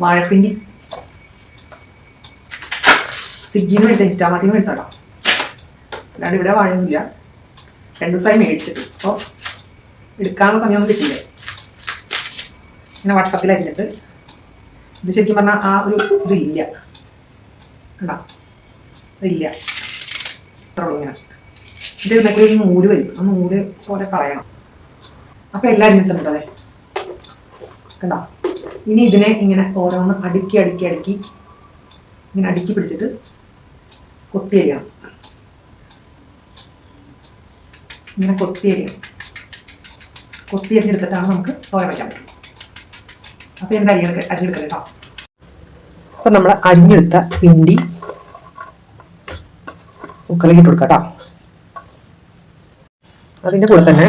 വാഴപ്പിണ്ടി സ്വിഗ്ഗിന്ന് മേടിച്ച ഇൻസ്റ്റാമാർട്ടിന്ന് മേടിച്ചാട്ടോ. അല്ലാണ്ട് ഇവിടെ വാഴയൊന്നുമില്ല. 2 ദിവസമായി മേടിച്ചിട്ട്. അപ്പോൾ എടുക്കാനുള്ള സമയമൊന്നും കിട്ടിയില്ല. ഇങ്ങനെ വട്ടത്തിലരിഞ്ഞിട്ട് ഇത് ശരിക്കും പറഞ്ഞാൽ ആ ഒരു ഇതില്ല കണ്ടോ, ഇതില്ല അത്രയുള്ളൂ. ഇങ്ങനെ ഇത് ഇതിനൊക്കെ ഒരു നൂല് വരും. ആ നൂല് പോലെ കളയണം. അപ്പോൾ എല്ലാം അരിഞ്ഞിട്ടുണ്ട്. അതെ കണ്ടോ. ഇനി ഇതിനെ ഇങ്ങനെ ഓരോന്ന് അടുക്കി അടുക്കി അടുക്കി ഇങ്ങനെ അടുക്കി പിടിച്ചിട്ട് കൊത്തി അരിയണം. ഇങ്ങനെ കൊത്തി അരിയണം. കൊത്തി അരിഞ്ഞെടുത്തിട്ടാണ് നമുക്ക് തോരൻ വയ്ക്കാൻ പറ്റും. അപ്പോൾ എന്താ അരിഞ്ഞെടുക്കൽ കേട്ടോ. അപ്പം നമ്മൾ അരിഞ്ഞെടുത്ത പിണ്ടി കുക്കറിലേക്ക് ഇട്ട് കൊടുക്കാം കേട്ടോ. അതിൻ്റെ കൂടെ തന്നെ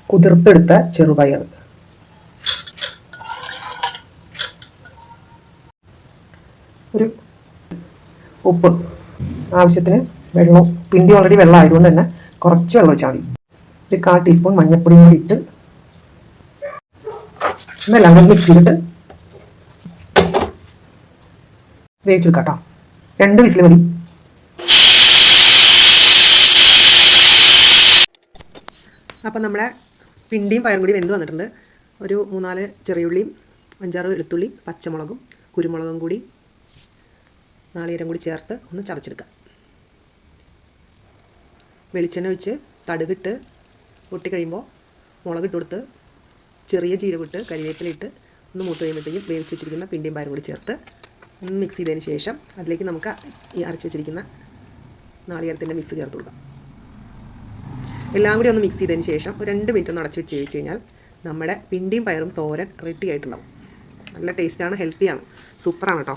കുതിർത്തെടുത്ത ചെറുപയർ, ഒരു ഉപ്പ്, ആവശ്യത്തിന് വെള്ളം. പിണ്ടി ഓൾറെഡി വെള്ളം ആയതുകൊണ്ട് തന്നെ കുറച്ച് വെള്ളം ഒഴിച്ചാൽ മതി. ഒരു 1/4 ടീസ്പൂൺ മഞ്ഞൾപ്പൊടിയും കൂടി ഇട്ട് എന്നെല്ലാം കൂടി മിക്സ് ചെയ്തിട്ട് വേവിച്ചെടുക്കാം കേട്ടോ. 2 വിസിൽ മതി. അപ്പം നമ്മുടെ പിണ്ടിയും പയറും കൂടി വെന്ത് വന്നിട്ടുണ്ട്. ഒരു 3-4 ചെറിയുള്ളിയും 5-6 വെളുത്തുള്ളിയും പച്ചമുളകും കുരുമുളകും കൂടി നാളികേരം കൂടി ചേർത്ത് ഒന്ന് ചതച്ചെടുക്കാം. വെളിച്ചെണ്ണ ഒഴിച്ച് കടുകിട്ട് പൊട്ടിക്കഴിയുമ്പോൾ മുളകിട്ട് കൊടുത്ത് ചെറിയ ജീരകമിട്ട് കരിവേപ്പിലിട്ട് ഒന്ന് മൂത്ത് കഴിയുമ്പോഴത്തേക്കും വേവിച്ച് വെച്ചിരിക്കുന്ന പിണ്ടിയും പയറും കൂടി ചേർത്ത് ഒന്ന് മിക്സ് ചെയ്തതിന് ശേഷം അതിലേക്ക് നമുക്ക് ഈ അരച്ച് വെച്ചിരിക്കുന്ന നാളികേരത്തിൻ്റെ മിക്സ് ചേർത്ത് കൊടുക്കാം. എല്ലാം കൂടി ഒന്ന് മിക്സ് ചെയ്തതിന് ശേഷം ഒരു 2 മിനിറ്റ് ഒന്ന് അടച്ച് വെച്ച് കഴിച്ച് കഴിഞ്ഞാൽ നമ്മുടെ പിണ്ടിയും പയറും തോരൻ റെഡി ആയിട്ടുണ്ടാവും. നല്ല ടേസ്റ്റാണ്, ഹെൽത്തിയാണ്, സൂപ്പറാണ് കേട്ടോ.